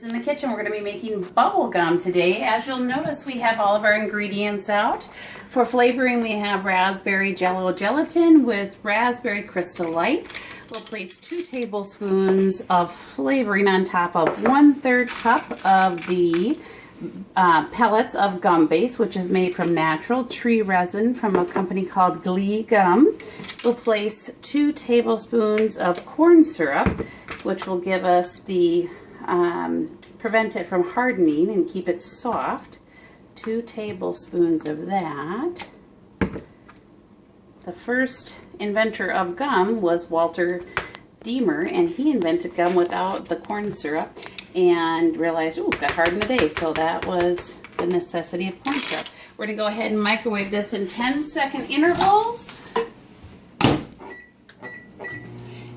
In the kitchen, we're going to be making bubble gum today. As you'll notice, we have all of our ingredients out. For flavoring, we have raspberry jello gelatin with raspberry crystal light. We'll place 2 tablespoons of flavoring on top of 1/3 cup of the pellets of gum base, which is made from natural tree resin from a company called Glee Gum. We'll place 2 tablespoons of corn syrup, which will give us the prevent it from hardening and keep it soft. 2 tablespoons of that. The first inventor of gum was Walter Deamer, and he invented gum without the corn syrup and realized, ooh, got hard in a day, so that was the necessity of corn syrup. We're going to go ahead and microwave this in 10-second intervals.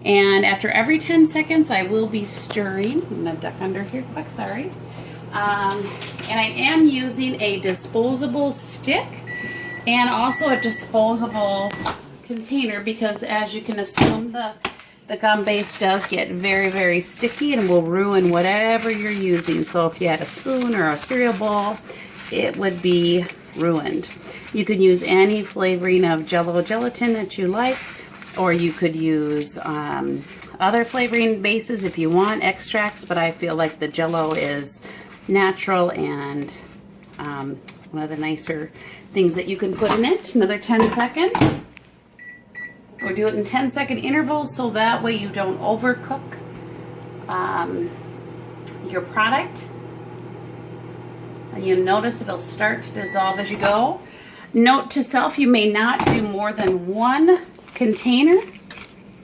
And after every 10 seconds, I will be stirring. I'm going to duck under here quick, sorry. And I am using a disposable stick and also a disposable container because, as you can assume, the gum base does get very, very sticky and will ruin whatever you're using. So if you had a spoon or a cereal bowl, it would be ruined. You could use any flavoring of Jello gelatin that you like, or you could use other flavoring bases if you want, extracts, but I feel like the Jello is natural and one of the nicer things that you can put in it. Another 10 seconds. We'll do it in 10-second intervals so that way you don't overcook your product. And you'll notice it'll start to dissolve as you go. Note to self, you may not do more than 1 container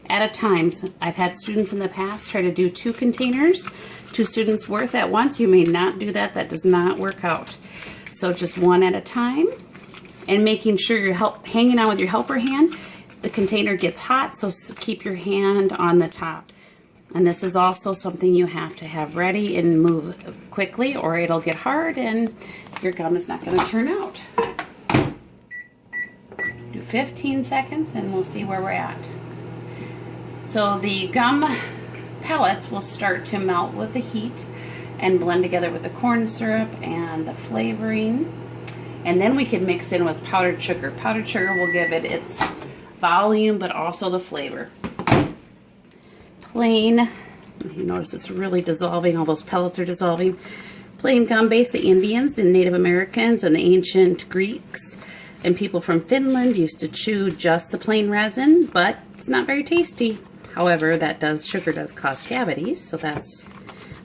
at a time. So I've had students in the past try to do 2 containers, 2 students worth at once. You may not do that. That does not work out. So just 1 at a time, and making sure you're hanging on with your helper hand. The container gets hot, so keep your hand on the top. And this is also something you have to have ready and move quickly, or it'll get hard and your gum is not going to turn out. 15 seconds and we'll see where we're at. So the gum pellets will start to melt with the heat and blend together with the corn syrup and the flavoring, and then we can mix in with powdered sugar. Powdered sugar will give it its volume but also the flavor. Plain, you notice it's really dissolving, all those pellets are dissolving. Plain gum base, the Indians, the Native Americans, and the ancient Greeks and people from Finland used to chew just the plain resin, but it's not very tasty. However, sugar does cause cavities, so that's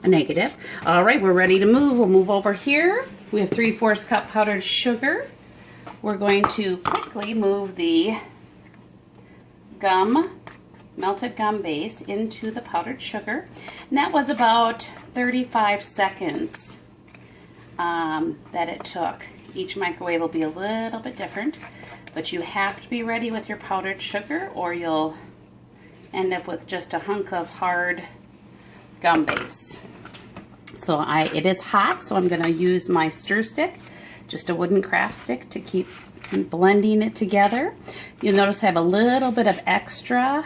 a negative. All right, we're ready to move. We'll move over here. We have 3/4 cup powdered sugar. We're going to quickly move the melted gum base into the powdered sugar. And that was about 35 seconds that it took. Each microwave will be a little bit different, but you have to be ready with your powdered sugar or you'll end up with just a hunk of hard gum base. So it is hot, so I'm going to use my stir stick, just a wooden craft stick, to keep blending it together. You'll notice I have a little bit of extra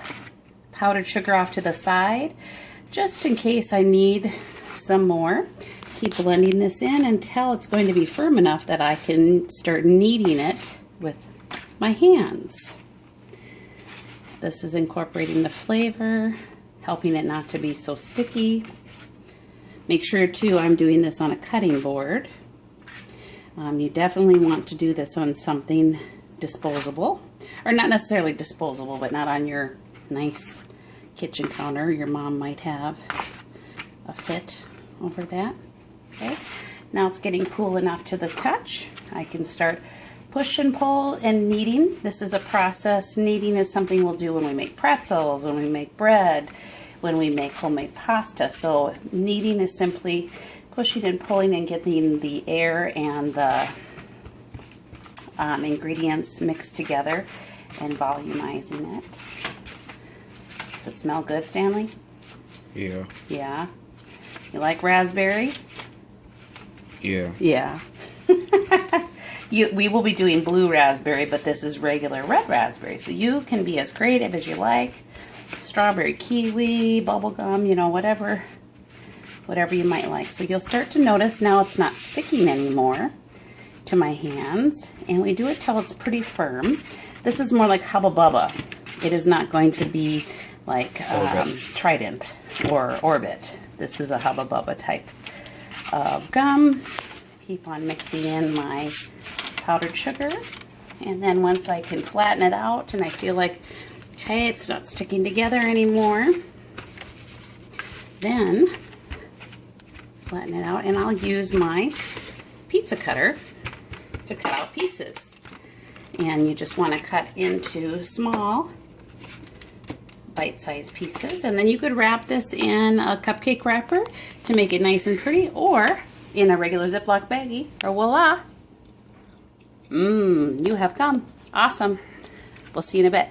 powdered sugar off to the side, just in case I need some more. Keep blending this in until it's going to be firm enough that I can start kneading it with my hands. This is incorporating the flavor, helping it not to be so sticky. Make sure too I'm doing this on a cutting board. You definitely want to do this on something disposable, or not necessarily disposable, but not on your nice kitchen counter. Your mom might have a fit over that. Okay, now it's getting cool enough to the touch. I can start push and pull and kneading. This is a process. Kneading is something we'll do when we make pretzels, when we make bread, when we make homemade pasta. So kneading is simply pushing and pulling and getting the air and the ingredients mixed together and volumizing it. Does it smell good, Stanley? Yeah. Yeah. You like raspberry? Yeah. Yeah. We will be doing blue raspberry, but this is regular red raspberry. So you can be as creative as you like. Strawberry kiwi, bubblegum, you know, whatever whatever you might like. So you'll start to notice now it's not sticking anymore to my hands, and we do it till it's pretty firm. This is more like Hubba Bubba. It is not going to be like Trident or Orbit. This is a Hubba Bubba type of gum. Keep on mixing in my powdered sugar, and then once I can flatten it out and I feel like, okay, it's not sticking together anymore, then flatten it out, and I'll use my pizza cutter to cut out pieces. And you just want to cut into small bite-sized pieces, and then you could wrap this in a cupcake wrapper to make it nice and pretty, or in a regular Ziploc baggie, or voila! You have gum. Awesome. We'll see you in a bit.